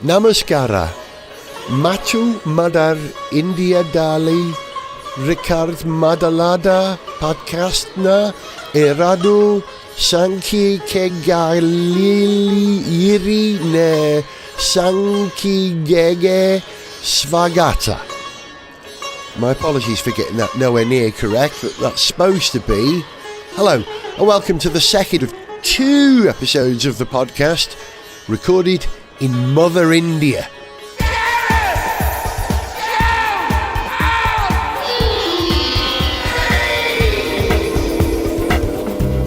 Namaskara. Matu Madar India Dali Ricard Madalada Podcastna Eradu Sanki Kegalili Iri Ne Sanki Gege Svagata. My apologies for getting that nowhere near correct, but that's supposed to be. Hello, and welcome to the second of 2 episodes of the podcast, recorded in Mother India.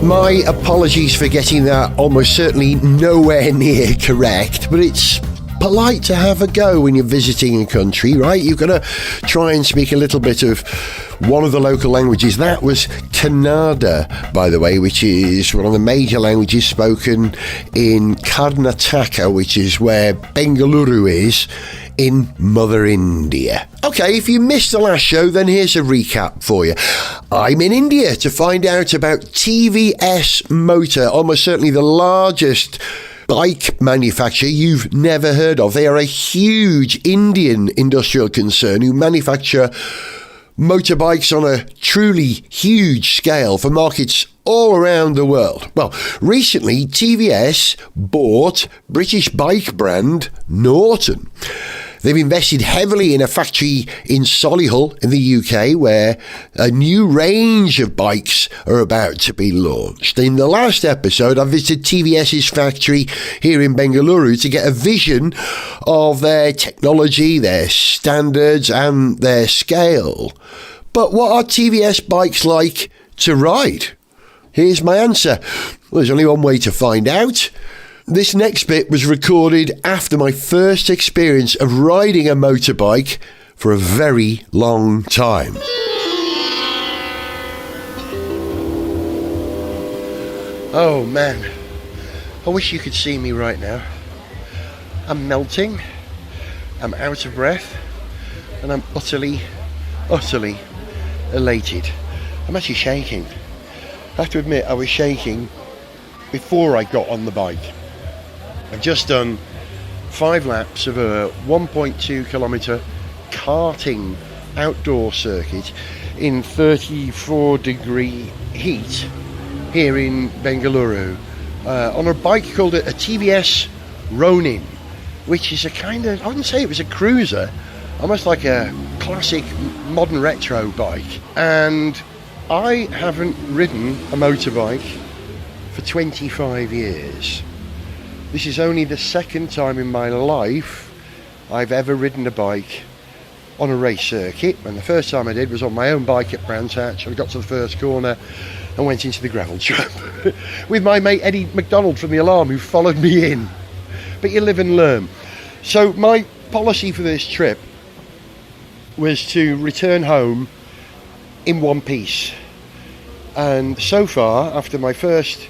My apologies for getting that almost certainly nowhere near correct, but it's polite to have a go when you're visiting a country, right? You've got to try and speak a little bit of one of the local languages. That was Kannada, by the way, which is one of the major languages spoken in Karnataka, which is where Bengaluru is in Mother India. Okay, if you missed the last show, then here's a recap for you. I'm in India to find out about TVS Motor, almost certainly the largest bike manufacturer you've never heard of. They are a huge Indian industrial concern who manufacture motorbikes on a truly huge scale for markets all around the world. Well, recently TVS bought British bike brand Norton. They've invested heavily in a factory in Solihull in the UK where a new range of bikes are about to be launched. In the last episode, I visited TVS's factory here in Bengaluru to get a vision of their technology, their standards and their scale. But what are TVS bikes like to ride? Here's my answer. Well, there's only one way to find out. This next bit was recorded after my first experience of riding a motorbike for a very long time. Oh man, I wish you could see me right now. I'm melting, I'm out of breath, and I'm utterly elated. I'm actually shaking. I have to admit, I was shaking before I got on the bike. I've just done 5 laps of a 1.2 kilometre karting outdoor circuit in 34 degree heat here in Bengaluru on a bike called a TVS Rodin, which is a kind of, I wouldn't say it was a cruiser, almost like a classic modern retro bike. And I haven't ridden a motorbike for 25 years. This is only the second time in my life I've ever ridden a bike on a race circuit, and the first time I did was on my own bike at Brands Hatch. I got to the first corner and went into the gravel trap with my mate Eddie McDonald from The Alarm, who followed me in. But you live and learn. So my policy for this trip was to return home in one piece. And so far, after my first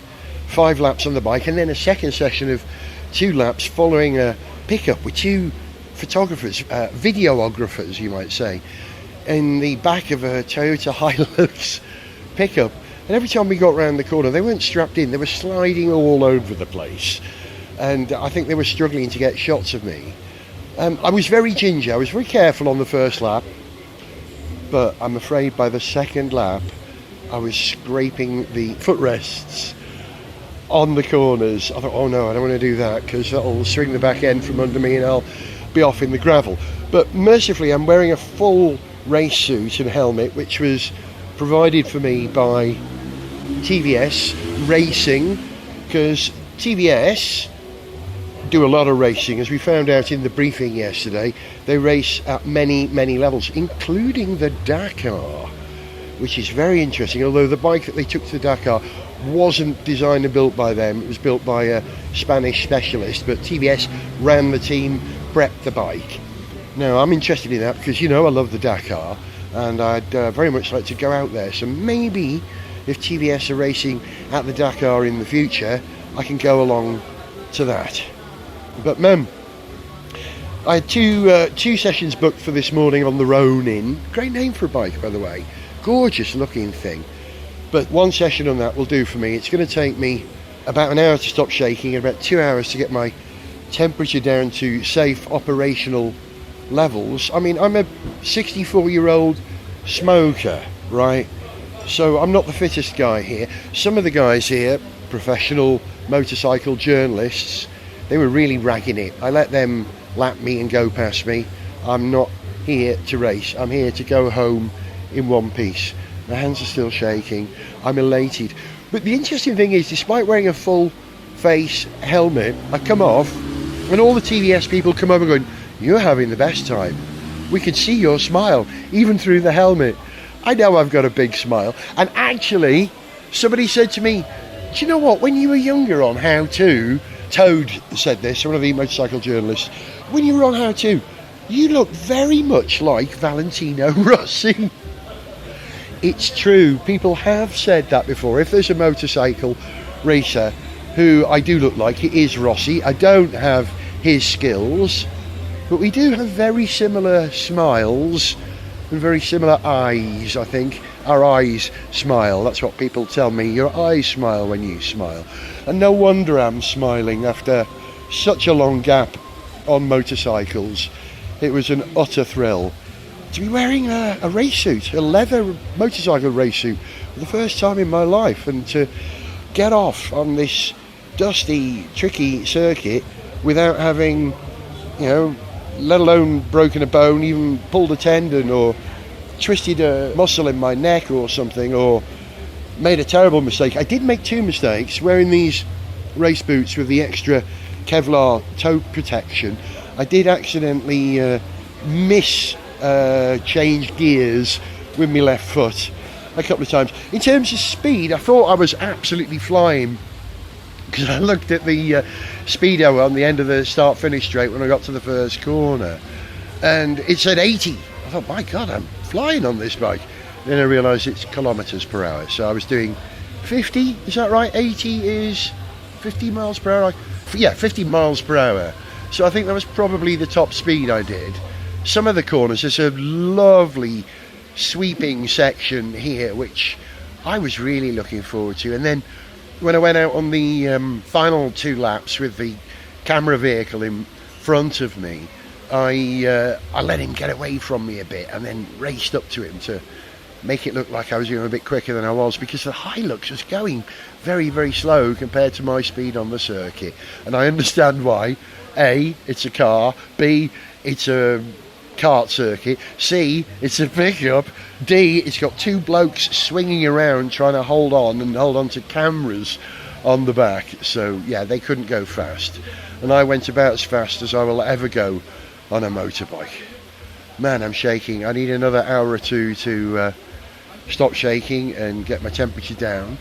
5 laps on the bike and then a second session of 2 laps following a pickup with 2 photographers, videographers you might say, in the back of a Toyota Hilux pickup. And every time we got round the corner, they weren't strapped in, they were sliding all over the place, and I think they were struggling to get shots of me. I was very ginger, I was very careful on the first lap, but I'm afraid by the second lap I was scraping the footrests on the corners. I thought, oh no, I don't want to do that because that'll swing the back end from under me and I'll be off in the gravel. But mercifully, I'm wearing a full race suit and helmet, which was provided for me by TVS Racing, because TVS do a lot of racing. As we found out in the briefing yesterday, they race at many levels, including the Dakar, which is very interesting. Although the bike that they took to the Dakar wasn't designed and built by them, it was built by a Spanish specialist, but TVS ran the team, prepped the bike. Now I'm interested in that because, you know, I love the Dakar and I'd very much like to go out there, so maybe if TVS are racing at the Dakar in the future, I can go along to that. But I had two sessions booked for this morning on the Rodin. Great name for a bike, by the way, gorgeous looking thing. But one session on that will do for me. It's going to take me about an hour to stop shaking and about 2 hours to get my temperature down to safe operational levels. I mean, I'm a 64-year-old smoker, right? So I'm not the fittest guy here. Some of the guys here, professional motorcycle journalists, they were really ragging it. I let them lap me and go past me. I'm not here to race. I'm here to go home in one piece. My hands are still shaking. I'm elated. But the interesting thing is, despite wearing a full face helmet, I come off and all the TVS people come over going, "You're having the best time. We can see your smile, even through the helmet." I know I've got a big smile. And actually, somebody said to me, "Do you know what, when you were younger on How To," Toad said this, one of the motorcycle journalists, "when you were on How To, you look very much like Valentino Rossi." It's true, people have said that before. If there's a motorcycle racer who I do look like, it is Rossi. I don't have his skills, but we do have very similar smiles and very similar eyes, I think. Our eyes smile, that's what people tell me. Your eyes smile when you smile. And no wonder I'm smiling after such a long gap on motorcycles. It was an utter thrill to be wearing a race suit, a leather motorcycle race suit, for the first time in my life, and to get off on this dusty, tricky circuit without having, let alone broken a bone, even pulled a tendon or twisted a muscle in my neck or something, or made a terrible mistake. I did make two mistakes wearing these race boots with the extra Kevlar toe protection. I did accidentally change gears with my left foot a couple of times. In terms of speed, I thought I was absolutely flying, because I looked at the speedo on the end of the start-finish straight when I got to the first corner, and it said 80. I thought, my God, I'm flying on this bike. Then I realised it's kilometres per hour, so I was doing 50, is that right? 80 is 50 miles per hour? Yeah, 50 miles per hour. So I think that was probably the top speed I did. Some of the corners, there's a lovely sweeping section here, which I was really looking forward to. And then when I went out on the final two laps with the camera vehicle in front of me, I let him get away from me a bit and then raced up to him to make it look like I was going a bit quicker than I was, because the Hilux was going very, very slow compared to my speed on the circuit. And I understand why. A, it's a car. B, it's a kart circuit. C, it's a pickup. D, it's got two blokes swinging around trying to hold on to cameras on the back. So yeah, they couldn't go fast, and I went about as fast as I will ever go on a motorbike. Man, I'm shaking. I need another hour or two to stop shaking and get my temperature down,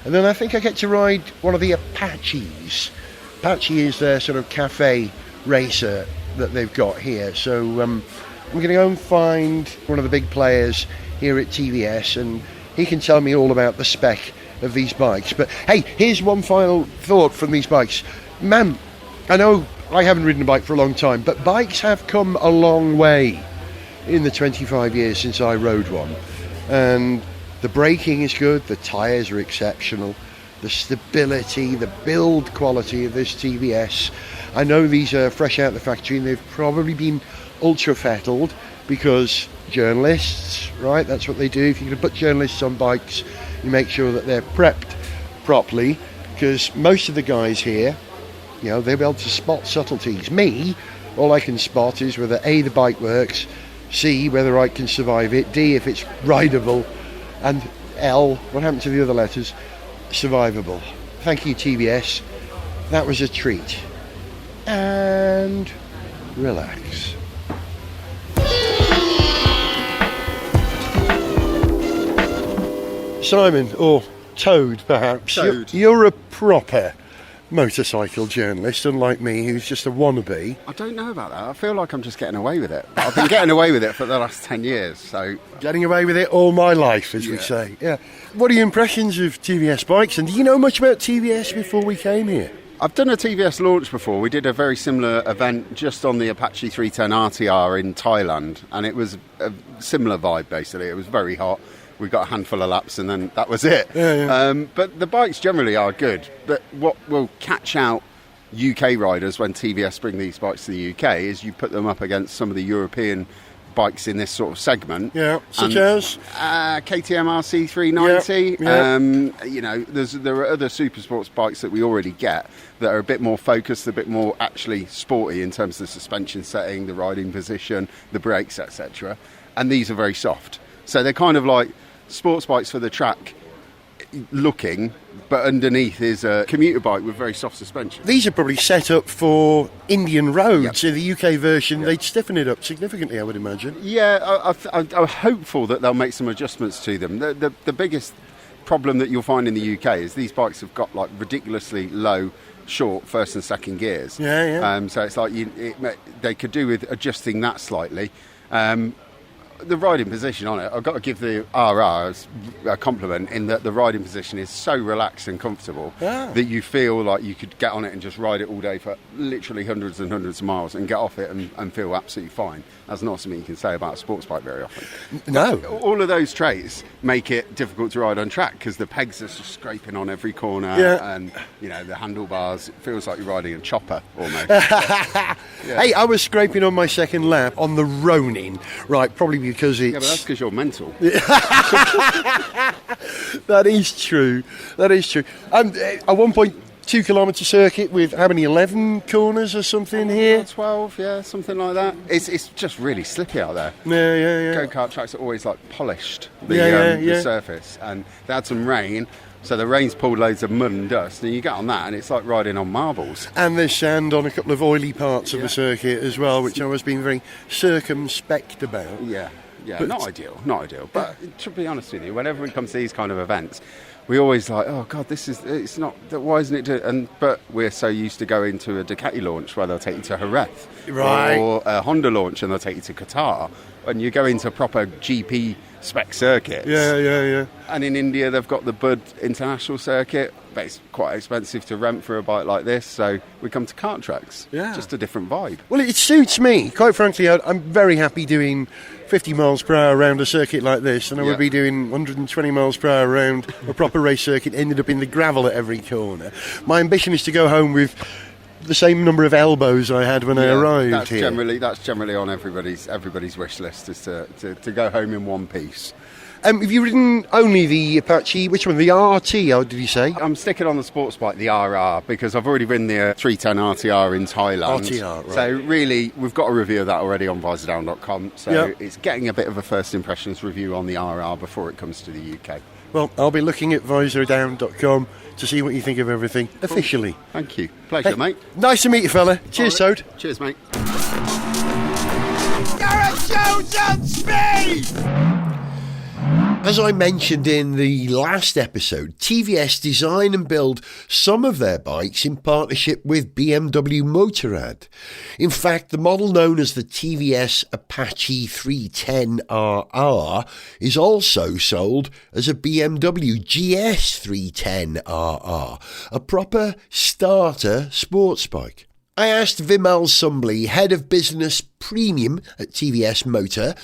and then I think I get to ride one of the Apaches. Apache is their sort of cafe racer that they've got here. So I'm going to go and find one of the big players here at TVS, and he can tell me all about the spec of these bikes. But hey, here's one final thought from these bikes. Man, I know I haven't ridden a bike for a long time, but bikes have come a long way in the 25 years since I rode one. And the braking is good, the tyres are exceptional, the stability, the build quality of this TVS. I know these are fresh out of the factory and they've probably been ultra fettled, because journalists, right, that's what they do. If you're going to put journalists on bikes, you make sure that they're prepped properly, because most of the guys here, they'll be able to spot subtleties. Me, all I can spot is whether A, the bike works, C, whether I can survive it, D, if it's rideable, and L, what happened to the other letters? Survivable. Thank you, TVS. That was a treat. And relax. Simon, or Toad perhaps, Toad. You're a proper motorcycle journalist, unlike me, who's just a wannabe. I don't know about that. I feel like I'm just getting away with it. I've been getting away with it for the last 10 years, so... Getting away with it all my life, as we say. Yeah. What are your impressions of TVS bikes, and do you know much about TVS before we came here? I've done a TVS launch before. We did a very similar event just on the Apache 310 RTR in Thailand, and it was a similar vibe, basically. It was very hot. We got a handful of laps and then that was it. Yeah. But the bikes generally are good. But what will catch out UK riders when TVS bring these bikes to the UK is you put them up against some of the European bikes in this sort of segment. Yeah, such as KTM RC390. Yeah. You know, there are other super sports bikes that we already get that are a bit more focused, a bit more actually sporty in terms of the suspension setting, the riding position, the brakes, etc. And these are very soft. So they're kind of like sports bikes for the track looking, but underneath is a commuter bike with very soft suspension. these are probably set up for Indian roads. Yep. In the UK version, they'd stiffen it up significantly, I would imagine. Yeah, I'm hopeful that they'll make some adjustments to them. The biggest problem that you'll find in the UK is these bikes have got like ridiculously low, short first and second gears. Yeah. So it's like they could do with adjusting that slightly. The riding position on it, I've got to give the RR a compliment in that the riding position is so relaxed and comfortable that you feel like you could get on it and just ride it all day for literally hundreds and hundreds of miles and get off it and feel absolutely fine. That's not something you can say about a sports bike very often. No. All of those traits make it difficult to ride on track because the pegs are just scraping on every corner and, you know, the handlebars, it feels like you're riding a chopper almost. Hey, I was scraping on my second lap on the Ronin, right, probably because it's... Yeah, but that's because you're mental. That is true. A 1.2 kilometre circuit with how many, 11 corners or something here? 12, yeah, something like that. It's just really slippy out there. Yeah. Go-kart tracks are always like polished, the surface, and they had some rain, so the rain's pulled loads of mud and dust, and you get on that and it's like riding on marbles. And there's sand on a couple of oily parts of the circuit as well, which I was being very circumspect about. Yeah, but not ideal. But to be honest with you, whenever it comes to these kind of events, we always like, oh God, it's not, why isn't it? But we're so used to going to a Ducati launch where they'll take you to Jerez, right, or a Honda launch and they'll take you to Qatar, and you go into proper GP spec circuits. Yeah. And in India, they've got the Bud International Circuit, but it's quite expensive to rent for a bike like this, so we come to kart tracks. Yeah. Just a different vibe. Well, it suits me. Quite frankly, I'm very happy doing 50 miles per hour around a circuit like this, and I would be doing 120 miles per hour around a proper race circuit, ended up in the gravel at every corner. My ambition is to go home with the same number of elbows I had when I arrived here. That's generally on everybody's wish list, is to go home in one piece. Have you ridden only the Apache? Which one? The RT, how did you say? I'm sticking on the sports bike, the RR, because I've already ridden the 310 RTR in Thailand. RTR, right. So really, we've got a review of that already on visordown.com. So it's getting a bit of a first impressions review on the RR before it comes to the UK. Well, I'll be looking at visordown.com to see what you think of everything officially. Thank you. Pleasure, mate. Nice to meet you, fella. Cheers, Toad. Cheers, mate. Gareth Jones on speed! As I mentioned in the last episode, TVS design and build some of their bikes in partnership with BMW Motorrad. In fact, the model known as the TVS Apache 310 RR is also sold as a BMW GS 310 RR, a proper starter sports bike. I asked Vimal Sumbly, Head of Business Premium at TVS Motor,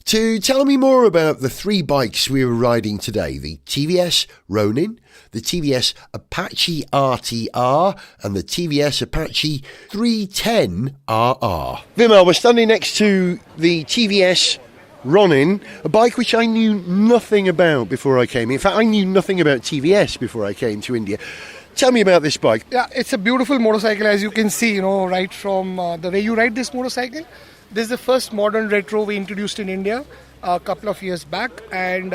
to tell me more about the three bikes we were riding today, the TVS Rodin, the TVS Apache RTR and the TVS Apache 310 RR. Vimal, we're standing next to the TVS Rodin, a bike which I knew nothing about before I came. In fact, I knew nothing about TVS before I came to India. Tell me about this bike. Yeah, it's a beautiful motorcycle, as you can see, right from the way you ride this motorcycle. This is the first modern retro we introduced in India a couple of years back, and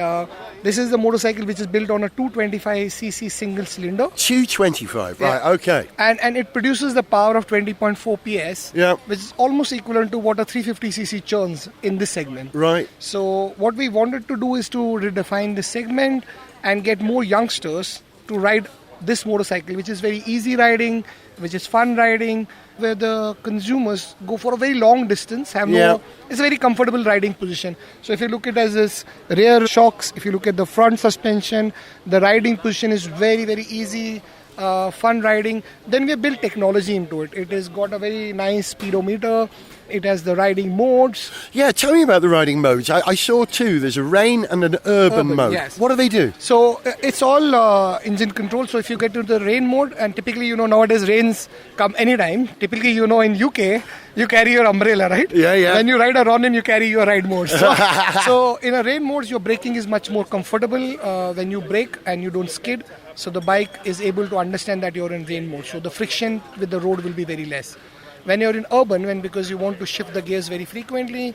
this is the motorcycle which is built on a 225cc single cylinder. 225, right, okay. And it produces the power of 20.4 PS, which is almost equivalent to what a 350cc churns in this segment. Right. So what we wanted to do is to redefine this segment and get more youngsters to ride this motorcycle, which is very easy riding, which is fun riding, where the consumers go for a very long distance, it's a very comfortable riding position. So if you look at it as this rear shocks, if you look at the front suspension, the riding position is very, very easy. fun riding. Then we have built technology into it. It has got a very nice speedometer. It has the riding modes. Yeah, tell me about the riding modes. I saw two. There's a rain and an urban mode. Yes. What do they do? So it's all engine control. So if you get to the rain mode, and typically, nowadays rains come anytime. Typically, in UK, you carry your umbrella, right? Yeah. When you ride a Rodin, you carry your ride mode. So in a rain mode, your braking is much more comfortable when you brake and you don't skid. So the bike is able to understand that you're in rain mode. So the friction with the road will be very less. When you're in urban, because you want to shift the gears very frequently,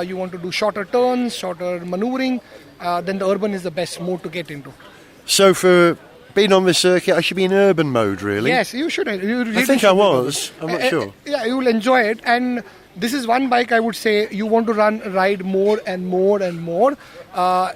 you want to do shorter turns, shorter maneuvering, then the urban is the best mode to get into. So for being on the circuit, I should be in urban mode, really? Yes, you should. You really I think should I be. was. I'm not sure. Yeah, you will enjoy it. And this is one bike I would say you want to ride more and more and more.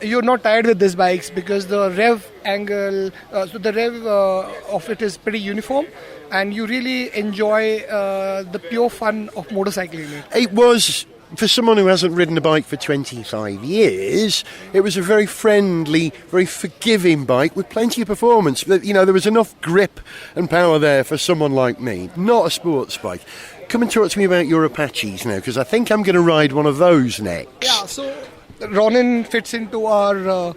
You're not tired with these bikes because the rev angle, so the rev of it is pretty uniform. And you really enjoy the pure fun of motorcycling. It was, for someone who hasn't ridden a bike for 25 years, it was a very friendly, very forgiving bike with plenty of performance. There was enough grip and power there for someone like me. Not a sports bike. Come and talk to me about your Apaches now, because I think I'm going to ride one of those next. Yeah, so Ronin fits into our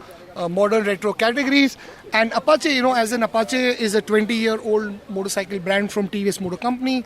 modern retro categories. And Apache, as an Apache is a 20-year-old motorcycle brand from TVS Motor Company.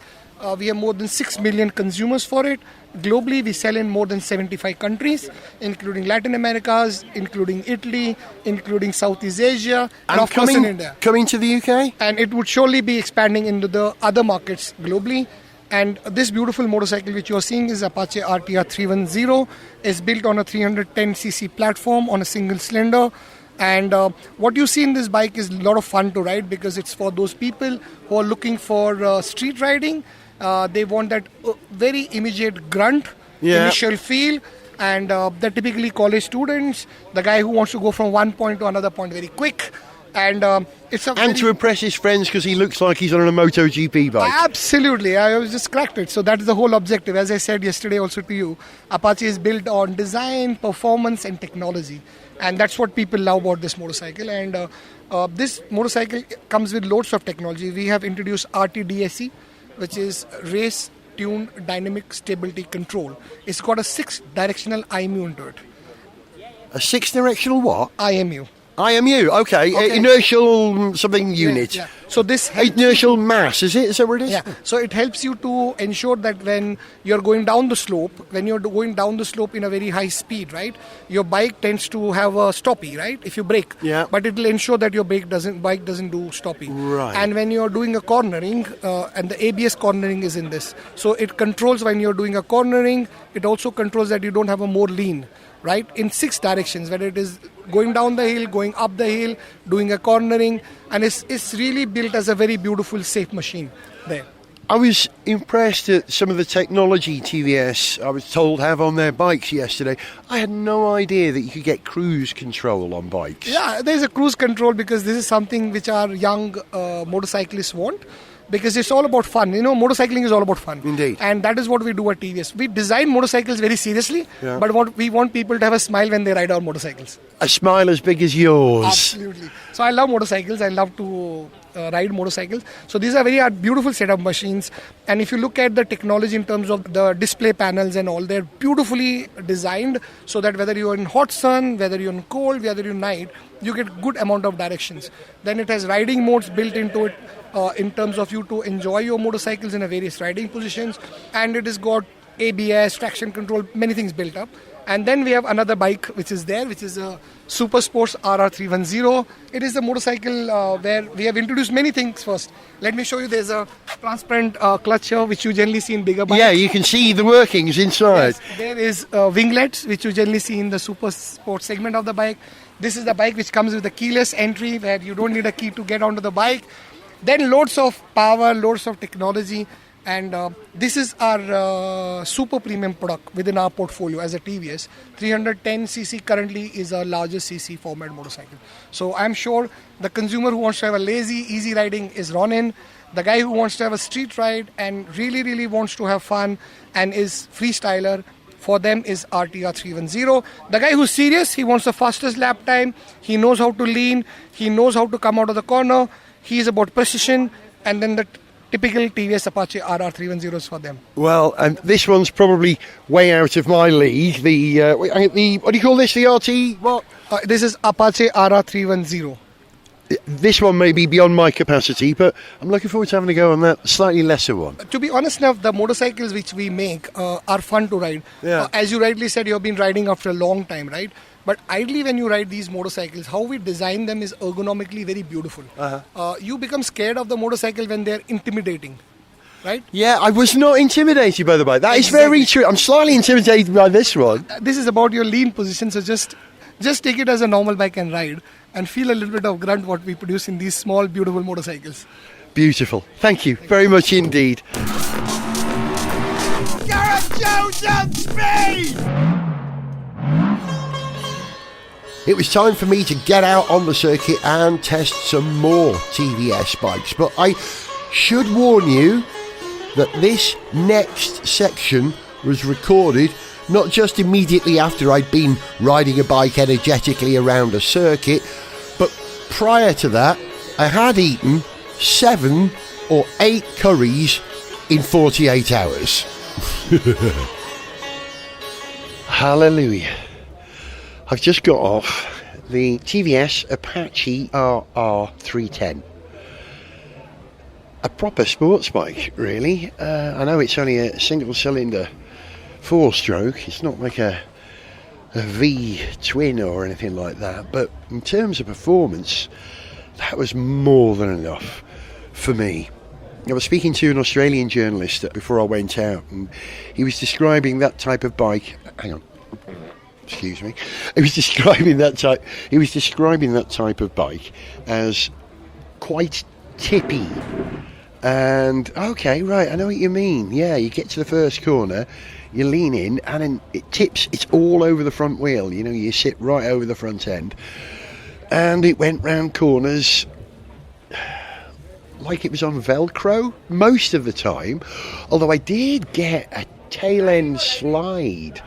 We have more than 6 million consumers for it. Globally, we sell in more than 75 countries, including Latin Americas, including Italy, including Southeast Asia, and of course in India. Coming to the UK? And it would surely be expanding into the other markets globally. And this beautiful motorcycle which you are seeing is Apache RR310. It's built on a 310cc platform on a single cylinder. And what you see in this bike is a lot of fun to ride because it's for those people who are looking for street riding. They want that very immediate grunt, initial feel. And they're typically college students, the guy who wants to go from one point to another point very quick. And to impress his friends because he looks like he's on a MotoGP bike. Absolutely, I was just cracked it. So that is the whole objective. As I said yesterday also to you, Apache is built on design, performance and technology. And that's what people love about this motorcycle. And this motorcycle comes with loads of technology. We have introduced RTDSE, which is Race Tuned Dynamic Stability Control. It's got a 6-directional IMU into it. A 6-directional what? IMU. IMU, okay. Inertial something unit. Yeah. So this inertial mass, is it? Is that what it is? Yeah. So it helps you to ensure that when you're going down the slope, in a very high speed, right, your bike tends to have a stoppie, right? If you brake, but it will ensure that your bike doesn't do stoppie. Right. And when you're doing a cornering, and the ABS cornering is in this, so it controls when you're doing a cornering. It also controls that you don't have a more lean. Right, in 6 directions, whether it is going down the hill, going up the hill, doing a cornering, and it's really built as a very beautiful, safe machine there. I was impressed at some of the technology TVS, I was told, have on their bikes yesterday. I had no idea that you could get cruise control on bikes. Yeah, there's a cruise control because this is something which our young motorcyclists want. Because it's all about fun. Motorcycling is all about fun. Indeed. And that is what we do at TVS. We design motorcycles very seriously, but we want people to have a smile when they ride our motorcycles. A smile as big as yours. Absolutely. So I love motorcycles. I love to ride motorcycles. So these are very beautiful set of machines. And if you look at the technology in terms of the display panels and all, they're beautifully designed so that whether you're in hot sun, whether you're in cold, whether you're night, you get good amount of directions. Then it has riding modes built into it. In terms of you to enjoy your motorcycles in a various riding positions, and it has got ABS, traction control, many things built up. And then we have another bike which is a Super Sports RR310. It is a motorcycle where we have introduced many things first. Let me show you. There's a transparent clutch here which you generally see in bigger bikes. Yeah, you can see the workings inside. Yes, there is winglets which you generally see in the Super Sports segment of the bike. This is the bike which comes with a keyless entry where you don't need a key to get onto the bike. Then loads of power, loads of technology, and this is our super premium product within our portfolio as a TVS. 310cc currently is our largest cc format motorcycle. So I'm sure the consumer who wants to have a lazy, easy riding is Ronin. The guy who wants to have a street ride and really, really wants to have fun and is freestyler, for them is RTR310. The guy who's serious, he wants the fastest lap time, he knows how to lean, he knows how to come out of the corner. he is about precision, and then the typical TVS Apache RR310 is for them. Well, and this one's probably way out of my league. The what do you call this? The RT what? This is Apache RR310. This one may be beyond my capacity, but I'm looking forward to having a go on that slightly lesser one. To be honest enough, the motorcycles which we make are fun to ride. Yeah. As you rightly said, you have been riding after a long time, right? But ideally when you ride these motorcycles, how we design them is ergonomically very beautiful. You become scared of the motorcycle when they're intimidating, right? Yeah, I was not intimidated by the bike. That is very true. I'm slightly intimidated by this one. This is about your lean position, so just take it as a normal bike and ride, and feel a little bit of grunt what we produce in these small, beautiful motorcycles. Beautiful. Thank you very much indeed. Gareth Jones on speed! It was time for me to get out on the circuit and test some more TVS bikes, but I should warn you that this next section was recorded not just immediately after I'd been riding a bike energetically around a circuit, but prior to that I had eaten 7 or 8 curries in 48 hours. Hallelujah. I've just got off the TVS Apache RR310. A proper sports bike, really. I know it's only a single cylinder 4-stroke. It's not like a V twin or anything like that, but in terms of performance, that was more than enough for me. I was speaking to an Australian journalist before I went out, and he was describing that type of bike. Hang on. Excuse me. He was describing that type of bike as quite tippy. And okay, right, I know what you mean. Yeah, you get to the first corner, you lean in, and then it tips. It's all over the front wheel. You know, you sit right over the front end, and it went round corners like it was on Velcro most of the time. Although I did get a tail end slide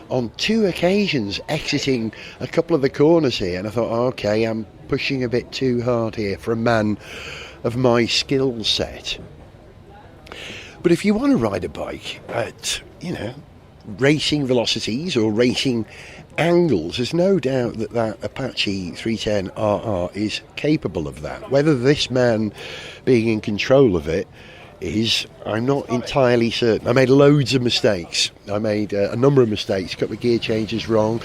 on 2 occasions exiting a couple of the corners here, and I thought, okay, I'm pushing a bit too hard here for a man of my skill set. But if you want to ride a bike at, racing velocities or racing angles, there's no doubt that Apache 310 RR is capable of that. Whether this man being in control of it is, I'm not entirely certain. I made loads of mistakes. I made a number of mistakes, a couple of gear changes wrong,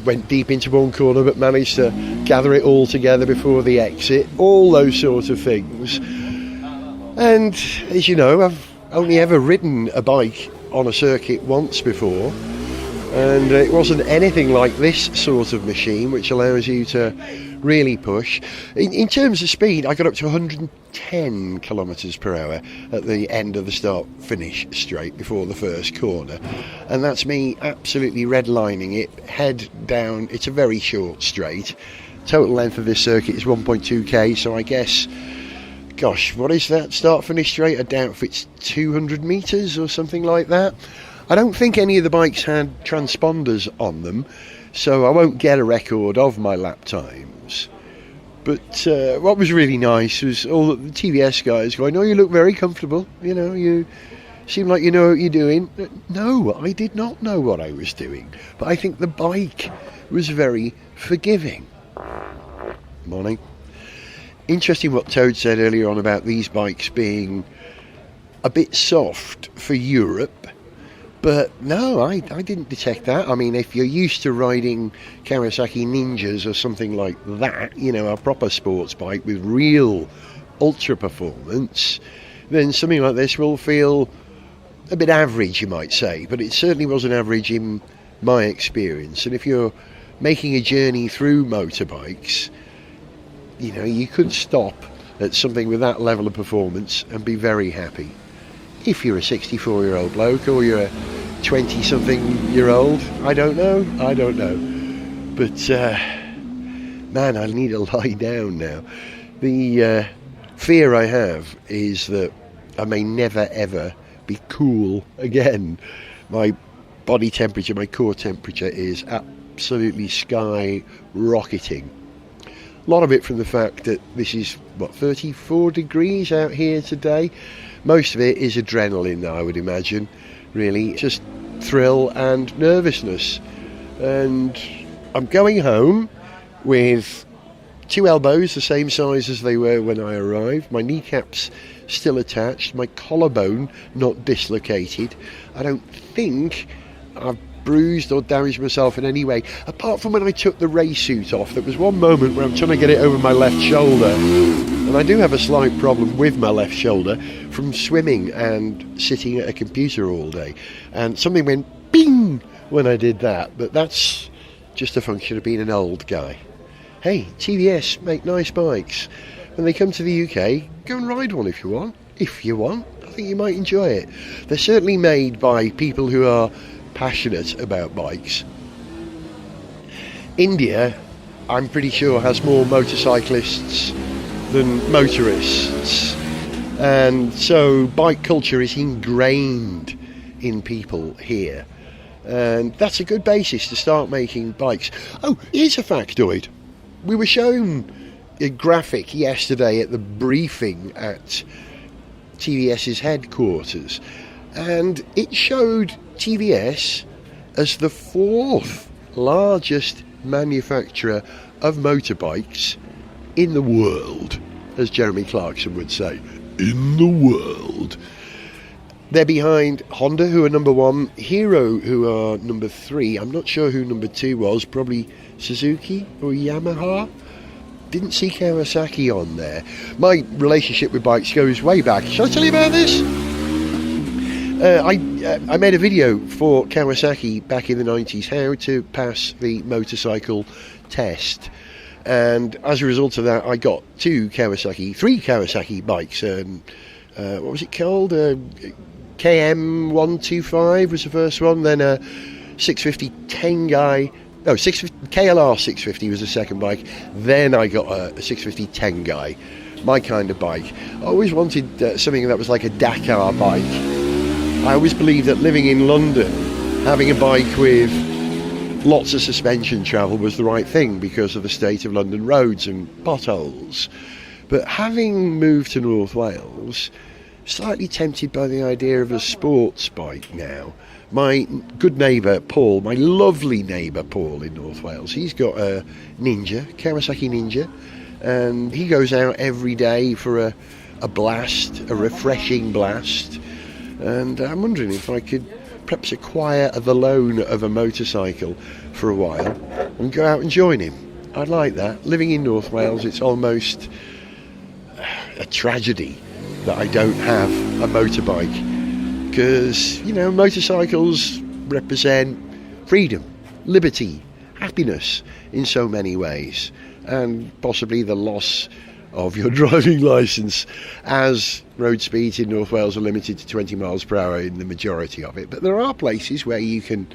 went deep into one corner but managed to gather it all together before the exit, all those sorts of things. And as you know, I've only ever ridden a bike on a circuit once before, and it wasn't anything like this sort of machine, which allows you to really push. In terms of speed, I got up to 110 kilometres per hour at the end of the start-finish straight before the first corner, and that's me absolutely redlining it, head down. It's a very short straight. Total length of this circuit is 1.2k, so I guess, gosh, what is that start-finish straight? I doubt if it's 200 metres or something like that. I don't think any of the bikes had transponders on them, so I won't get a record of my lap times. But what was really nice was all the TVS guys going, "Oh, you look very comfortable. You seem like you know what you're doing." No, I did not know what I was doing, but I think the bike was very forgiving. Morning. Interesting what Toad said earlier on about these bikes being a bit soft for Europe. But no, I didn't detect that. I mean, if you're used to riding Kawasaki Ninjas or something like that, a proper sports bike with real ultra performance, then something like this will feel a bit average, you might say. But it certainly wasn't average in my experience. And if you're making a journey through motorbikes, you could stop at something with that level of performance and be very happy. If you're a 64-year-old bloke or you're a 20-something-year-old, I don't know. But, man, I need to lie down now. The fear I have is that I may never, ever be cool again. My body temperature, my core temperature is absolutely skyrocketing. A lot of it from the fact that this is, 34 degrees out here today. Most of it is adrenaline, I would imagine, really. Just thrill and nervousness. And I'm going home with 2 elbows the same size as they were when I arrived. My kneecaps still attached, my collarbone not dislocated. I don't think I've bruised or damaged myself in any way, apart from when I took the race suit off. There was one moment where I'm trying to get it over my left shoulder, and I do have a slight problem with my left shoulder from swimming and sitting at a computer all day, and something went bing when I did that, but that's just a function of being an old guy. Hey, TVS make nice bikes. When they come to the UK, go and ride one if you want. I think you might enjoy it. They're certainly made by people who are passionate about bikes. India, I'm pretty sure, has more motorcyclists than motorists, and so bike culture is ingrained in people here, and that's a good basis to start making bikes. Oh, here's a factoid. We were shown a graphic yesterday at the briefing at TVS's headquarters, and it showed TVS as the 4th largest manufacturer of motorbikes in the world, as Jeremy Clarkson would say, in the world. They're behind Honda, who are number 1, Hero, who are number 3. I'm not sure who number 2 was, probably Suzuki or Yamaha. Didn't see Kawasaki on there. My relationship with bikes goes way back. Shall I tell you about this? I made a video for Kawasaki back in the 90s, how to pass the motorcycle test. And as a result of that, I got 3 Kawasaki bikes. What was it called? KM125 was the first one, then a 650 Tengai. No, KLR 650 was the second bike. Then I got a 650 Tengai, my kind of bike. I always wanted something that was like a Dakar bike. I always believed that living in London, having a bike with lots of suspension travel was the right thing because of the state of London roads and potholes. But having moved to North Wales, slightly tempted by the idea of a sports bike now. My good neighbour Paul, my lovely neighbour Paul in North Wales, he's got a Ninja, Kawasaki Ninja, and he goes out every day for a blast, a refreshing blast. And I'm wondering if I could perhaps acquire the loan of a motorcycle for a while and go out and join him. I'd like that. Living in North Wales, it's almost a tragedy that I don't have a motorbike, because, motorcycles represent freedom, liberty, happiness in so many ways, and possibly the loss of your driving licence, as road speeds in North Wales are limited to 20 miles per hour in the majority of it. But there are places where you can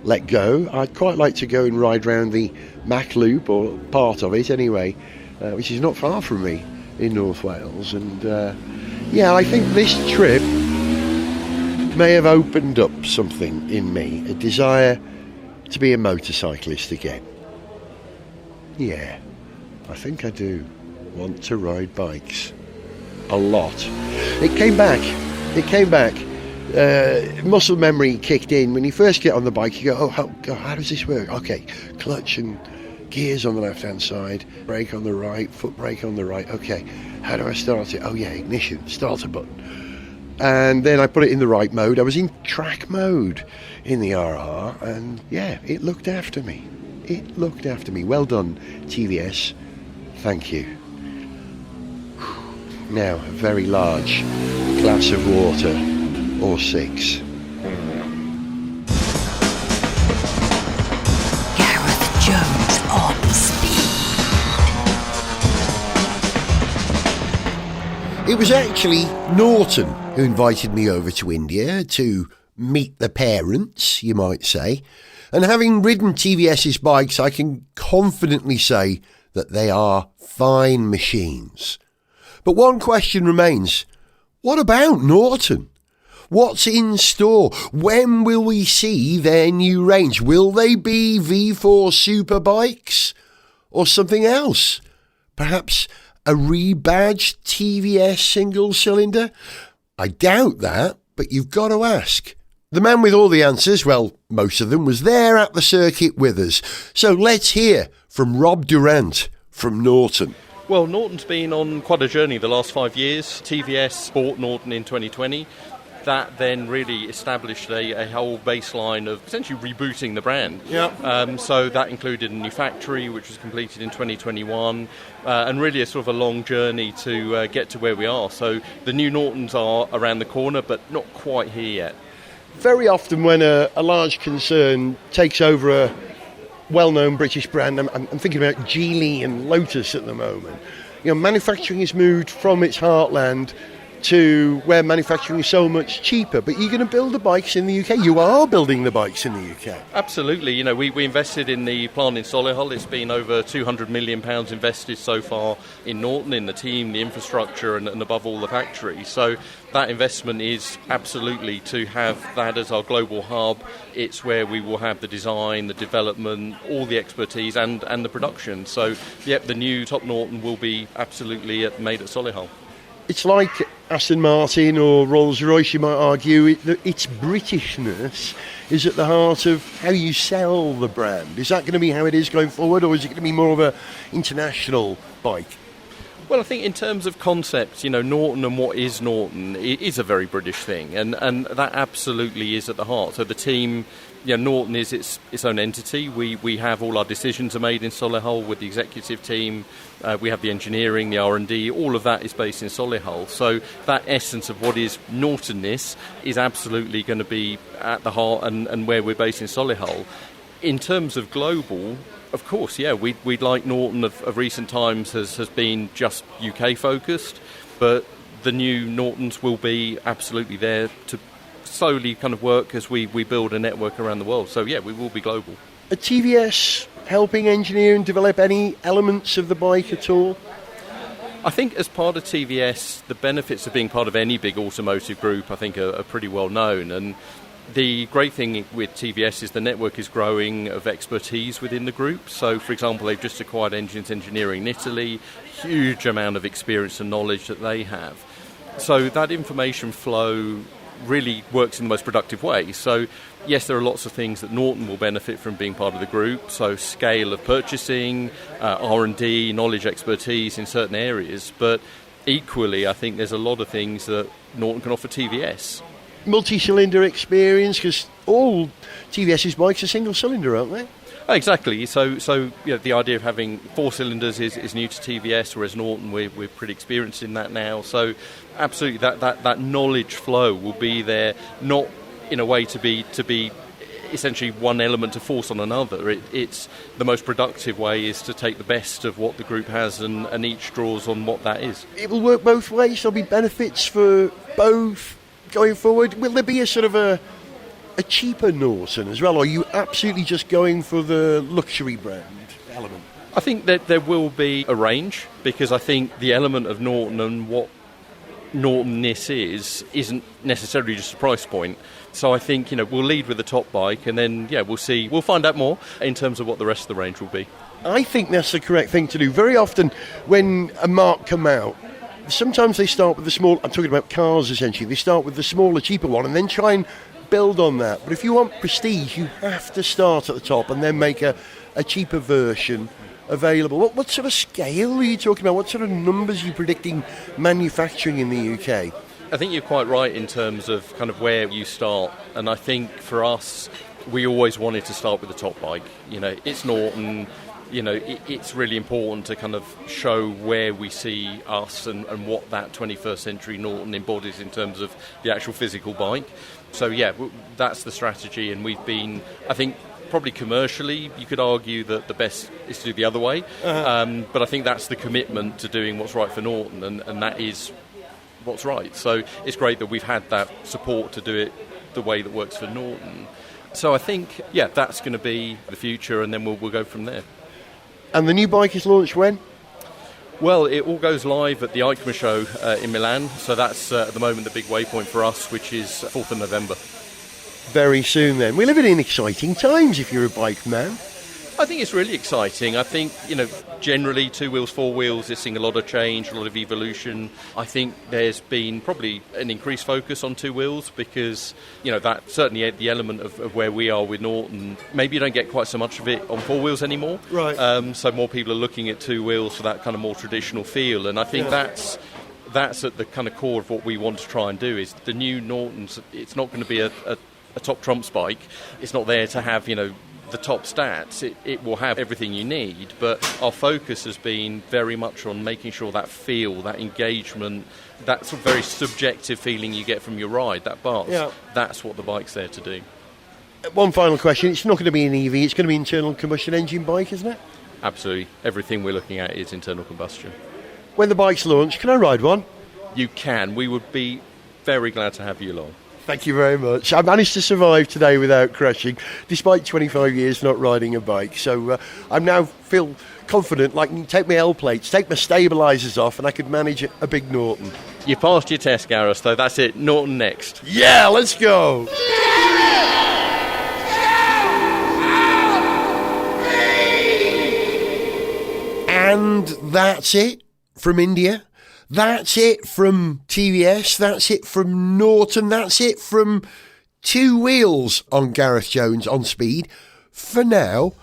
let go. I'd quite like to go and ride round the Mac Loop, or part of it anyway, which is not far from me in North Wales. And I think this trip may have opened up something in me, a desire to be a motorcyclist again. Yeah, I think I do want to ride bikes a lot. It came back. Muscle memory kicked in. When you first get on the bike, you go, oh God, how does this work? Okay, clutch and gears on the left hand side, brake on the right, foot brake on the right. Okay, how do I start it? Oh yeah, ignition, starter button. And then I put it in the right mode. I was in track mode in the RR, and yeah, it looked after me. Well done, TVS. Thank you. Now, a very large glass of water, or 6. Gareth Jones on speed. It was actually Norton who invited me over to India to meet the parents, you might say. And having ridden TVS's bikes, I can confidently say that they are fine machines. But one question remains. What about Norton? What's in store? When will we see their new range? Will they be V4 super bikes or something else? Perhaps a rebadged TVS single cylinder? I doubt that, but you've got to ask. The man with all the answers, well, most of them, was there at the circuit with us. So let's hear from Rob Durant from Norton. Well, Norton's been on quite a journey the last 5 years. TVS bought Norton in 2020. That then really established a whole baseline of essentially rebooting the brand. So that included a new factory, which was completed in 2021, and really a sort of a long journey to get to where we are. So the new Nortons are around the corner, but not quite here yet. Very often when a large concern takes over a well-known British brand, I'm thinking about Geely and Lotus at the moment, manufacturing has moved from its heartland to where manufacturing is so much cheaper. But you're going to build the bikes in the UK. You are building the bikes in the UK. Absolutely. We invested in the plant in Solihull. It's been over £200 million invested so far in Norton, in the team, the infrastructure, and above all the factory. So that investment is absolutely to have that as our global hub. It's where we will have the design, the development, all the expertise and the production. So, the new top Norton will be absolutely made at Solihull. It's like Aston Martin or Rolls-Royce, you might argue. Its Britishness is at the heart of how you sell the brand. Is that going to be how it is going forward, or is it going to be more of an international bike? Well, I think in terms of concepts, Norton and what is Norton, it is a very British thing, and that absolutely is at the heart. So the team, Norton is its own entity. We have all our decisions are made in Solihull with the executive team. We have the engineering, the R&D, all of that is based in Solihull. So that essence of what is Nortonness is absolutely going to be at the heart and where we're based in Solihull. In terms of global, of course, we'd like Norton of recent times has been just UK focused, but the new Nortons will be absolutely there to slowly kind of work as we build a network around the world. So we will be global. Are TVS helping engineer and develop any elements of the bike at all? I think as part of TVS, the benefits of being part of any big automotive group, I think, are pretty well known. And the great thing with TVS is the network is growing of expertise within the group. So, for example, they've just acquired engines engineering in Italy, huge amount of experience and knowledge that they have. So that information flow really works in the most productive way. So, yes, there are lots of things that Norton will benefit from being part of the group. So scale of purchasing, R&D, knowledge, expertise in certain areas. But equally, I think there's a lot of things that Norton can offer TVS. Multi-cylinder experience, because all TVS's bikes are single-cylinder, aren't they? Exactly. So the idea of having 4 cylinders is new to TVS, whereas Norton we're pretty experienced in that now. So absolutely, that knowledge flow will be there, not in a way to be essentially one element to force on another. It's the most productive way is to take the best of what the group has and each draws on what that is. It will work both ways. There'll be benefits for both going forward. Will there be a sort of a cheaper Norton as well, or are you absolutely just going for the luxury brand element? I think that there will be a range, because I think the element of Norton and what Nortonness isn't necessarily just a price point. So I think we'll lead with the top bike, and then we'll see. We'll find out more in terms of what the rest of the range will be. I think that's the correct thing to do. Very often when a marque come out, sometimes they start with the small. I'm talking about cars essentially. They start with the smaller, cheaper one, and then try and build on that. But if you want prestige, you have to start at the top and then make a cheaper version available. What sort of scale are you talking about? What sort of numbers are you predicting manufacturing in the UK? I think you're quite right in terms of kind of where you start. And I think for us, we always wanted to start with the top bike. It's Norton. It's really important to kind of show where we see us and what that 21st century Norton embodies in terms of the actual physical bike. So, that's the strategy, and we've been, I think, probably commercially, you could argue that the best is to do the other way. But I think that's the commitment to doing what's right for Norton, and that is what's right. So it's great that we've had that support to do it the way that works for Norton. So I think, that's going to be the future, and then we'll go from there. And the new bike is launched when? Well, it all goes live at the EICMA show in Milan, so that's at the moment the big waypoint for us, which is 4th of November. Very soon then. We're living in exciting times if you're a bike man. I think it's really exciting. I think, generally 2 wheels, 4 wheels, they're seeing a lot of change, a lot of evolution. I think there's been probably an increased focus on 2 wheels because, that certainly the element of where we are with Norton, maybe you don't get quite so much of it on 4 wheels anymore. Right. So more people are looking at 2 wheels for that kind of more traditional feel. And I think that's at the kind of core of what we want to try and do is the new Nortons, it's not going to be a top trumps bike. It's not there to have, the top stats. It will have everything you need, but our focus has been very much on making sure that feel, that engagement, that sort of very subjective feeling you get from your ride, that buzz, that's what the bike's there to do. One final question. It's not going to be an EV, it's going to be internal combustion engine bike, isn't it? Absolutely. Everything we're looking at is internal combustion. When the bike's launched, can I ride one? You can. We would be very glad to have you along. Thank you very much. I managed to survive today without crashing, despite 25 years not riding a bike. So I now feel confident, like I can take my L plates, take my stabilisers off, and I could manage a big Norton. You passed your test, Gareth, though. That's it. Norton next. Yeah, let's go. And that's it from India. That's it from TVS, that's it from Norton, that's it from 2 wheels on Gareth Jones on Speed for now.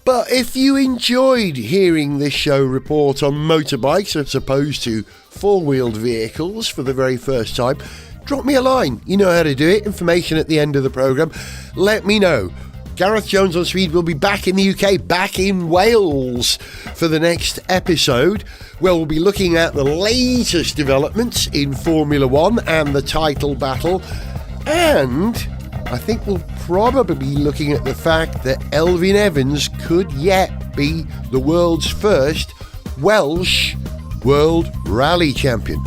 But if you enjoyed hearing this show report on motorbikes as opposed to 4-wheeled vehicles for the very first time, drop me a line. You know how to do it. Information at the end of the programme. Let me know. Gareth Jones on Speed will be back in the UK, back in Wales for the next episode, where we'll be looking at the latest developments in Formula 1 and the title battle. And I think we'll probably be looking at the fact that Elfyn Evans could yet be the world's first Welsh World Rally Champion.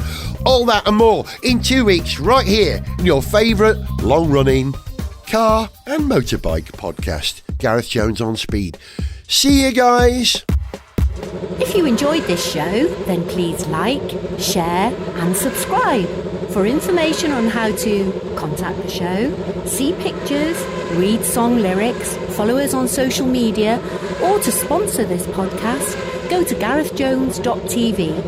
All that and more in 2 weeks, right here in your favourite long-running car and motorbike podcast, Gareth Jones on Speed. See you guys. If you enjoyed this show, then please like, share and subscribe. For information on how to contact the show, see pictures, read song lyrics, follow us on social media, or to sponsor this podcast, go to garethjones.tv.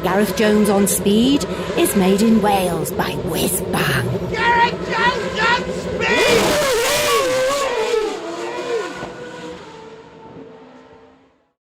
Gareth Jones on Speed is made in Wales by Whiz Bang. Gareth Jones on Speed!